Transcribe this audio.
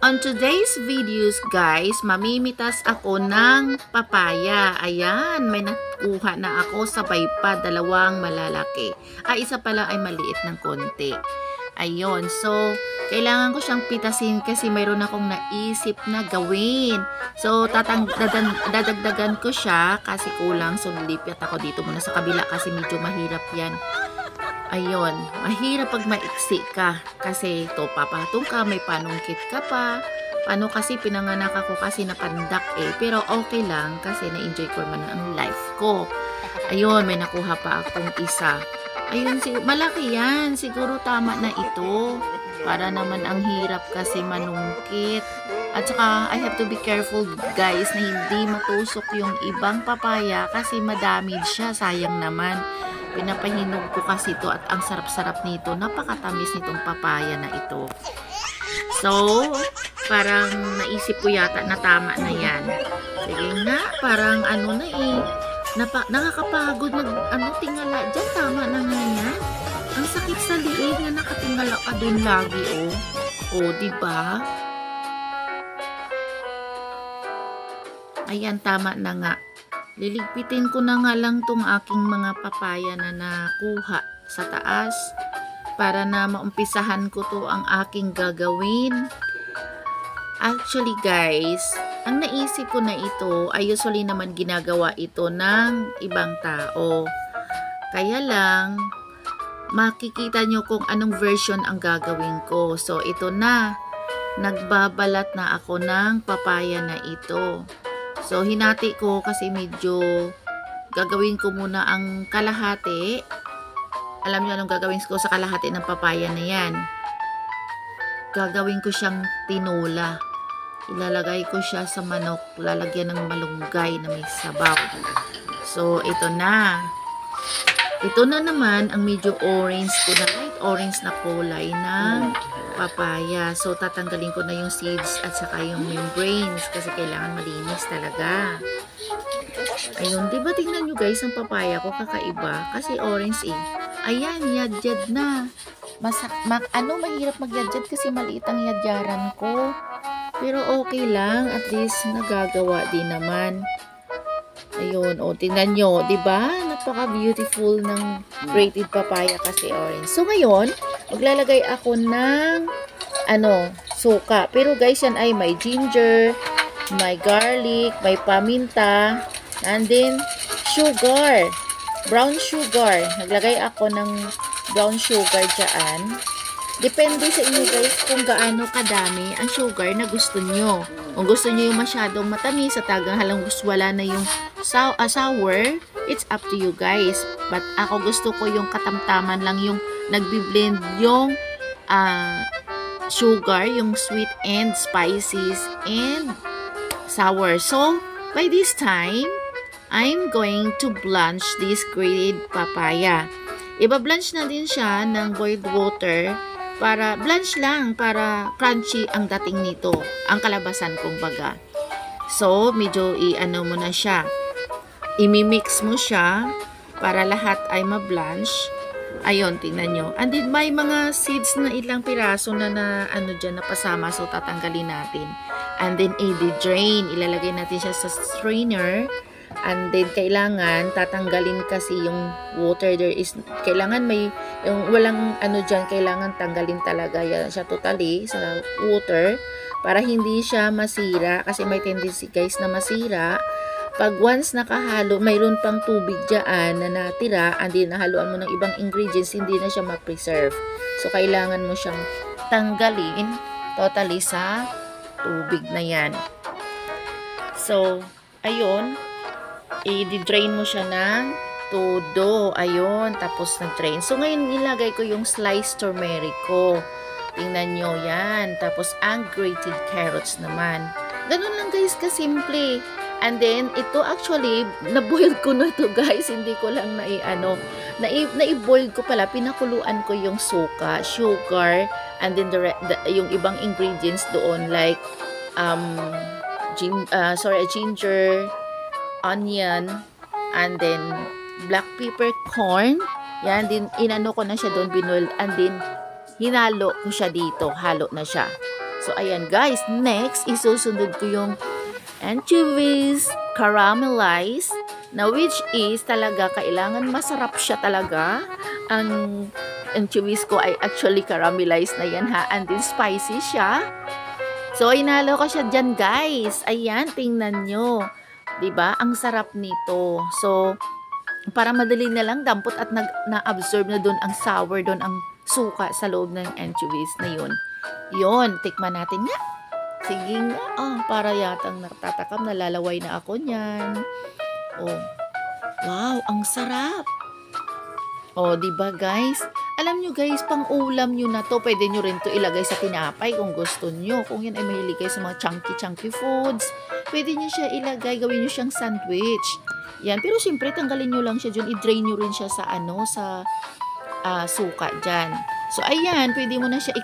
On today's videos guys, mamimitas ako ng papaya. Ayan, may nakuha na ako, sabay pa, dalawang malalaki. Isa pala ay maliit ng konti. Ayun, so kailangan ko siyang pitasin kasi mayroon akong naisip na gawin. So dadagdagan ko siya kasi kulang, so lilipat ako dito muna sa kabila kasi medyo mahirap yan. Ayun, mahirap pag maiksi ka kasi ito, papatong ka, may panungkit ka pa. Paano kasi pinanganak ako kasi napandak pero okay lang kasi na-enjoy ko naman ang life ko. Ayun, may nakuha pa akong isa. Ayun, malaki yan, siguro tama na ito. Para naman ang hirap kasi manungkit. At saka I have to be careful guys na hindi matusok yung ibang papaya kasi madamage siya, sayang naman. Pinapahinog ko kasi ito at ang sarap-sarap nito. Napakatamis nitong papaya na ito. So, parang naisip ko yata na tama na yan. Sige nga, parang ano na nakakapagod tingala dyan. Tama na nga yan. Ang sakit sa liig na nakatingala ka dun lagi, oh. Oh, diba? Ayan, tama na nga. Liligpitin ko na nga lang tong aking mga papaya na nakuha sa taas para na maumpisahan ko to ang aking gagawin. Actually guys, ang naisip ko na ito ay usually naman ginagawa ito ng ibang tao. Kaya lang, makikita nyo kung anong version ang gagawin ko. So ito na, nagbabalat na ako ng papaya na ito. So, hinati ko kasi medyo gagawin ko muna ang kalahati. Alam niyo anong gagawin ko sa kalahati ng papaya na yan? Gagawin ko siyang tinola. Ilalagay ko siya sa manok. Lalagyan ng malunggay na may sabaw. So, ito na. Ito na naman ang medyo orange ko na, light orange na kulay ng papaya. So, tatanggalin ko na yung seeds at saka yung membranes kasi kailangan malinis talaga. Ayun, diba tingnan nyo guys, ang papaya ko kakaiba kasi orange Ayan, yadyad na. Mahirap magyadyad kasi maliit ang yadyaran ko. Pero okay lang, at least nagagawa din naman. Ayun, tingnan nyo, diba? Napaka-beautiful ng grated papaya kasi orange. So, ngayon, maglalagay ako ng, suka. Pero guys, yan ay may ginger, may garlic, may paminta, and then, sugar. Brown sugar. Naglagay ako ng brown sugar dyan. Depende sa inyo guys kung gaano kadami ang sugar na gusto nyo. Kung gusto nyo yung masyadong matamis at halang wala na yung sour, it's up to you guys. But ako gusto ko yung katamtaman lang, yung nagbi-blend yung sugar, yung sweet and spices and sour. So, by this time, I'm going to blanch this grated papaya. Iba-blanch na din siya ng boiled water para blanch lang, para crunchy ang dating nito, ang kalabasan kumbaga. So, medyo mo na siya. Imimix mo siya para lahat ay ma-blanch. Ayun, tingnan nyo. And then, may mga seeds na ilang piraso na dyan napasama. So, tatanggalin natin. And then, i-drain. Ilalagay natin siya sa strainer. And then, kailangan tatanggalin kasi yung water. Kailangan may, yung walang dyan, kailangan tanggalin talaga yan siya totally sa water para hindi siya masira. Kasi may tendency guys na masira. Pag once nakahalo, mayroon pang tubig dyan na natira, and then nahaluan mo ng ibang ingredients, hindi na siya ma-preserve. So, kailangan mo siyang tanggalin totally sa tubig na yan. So, ayun. I-drain mo siya ng todo. Ayun. Tapos nag-drain. So, ngayon nilagay ko yung sliced turmeric ko. Tingnan nyo yan. Tapos, ang grated carrots naman. Ganun lang guys, kasimple. And then, ito actually, na-boil ko na ito guys. Hindi ko lang na-boil ko pala. Pinakuluan ko yung suka, sugar, and then yung ibang ingredients doon like ginger, onion, and then black pepper, corn. Yan, din inano ko na siya doon, binoiled, and then hinalo ko siya dito. Halo na siya. So, ayan guys. Next, isusunod ko yung anchovies caramelized na which is talaga kailangan masarap siya talaga. Ang anchovies ko ay actually caramelized na yan ha. And then spicy siya. So, inalo ko siya dyan guys. Ayan, tingnan nyo. 'Di ba? Ang sarap nito. So, para madali na lang dampot at na-absorb na doon ang sour, doon ang suka sa loob ng anchovies na yun. Yun, tikman natin nga. Sige nga. Para yatang natatakam, nalalaway na ako niyan. Oh, wow, ang sarap. Oh, 'di ba guys? Alam nyo guys, pang ulam nyo na to. Pwede nyo rin to ilagay sa tinapay kung gusto nyo. Kung yan ay mahilig kayo sa mga chunky foods, pwede nyo siya ilagay, gawin nyo siyang sandwich. Yan, pero siyempre tanggalin nyo lang siya dyan, i-drain nyo rin siya sa sa suka dyan. So ayan, pwede mo na siya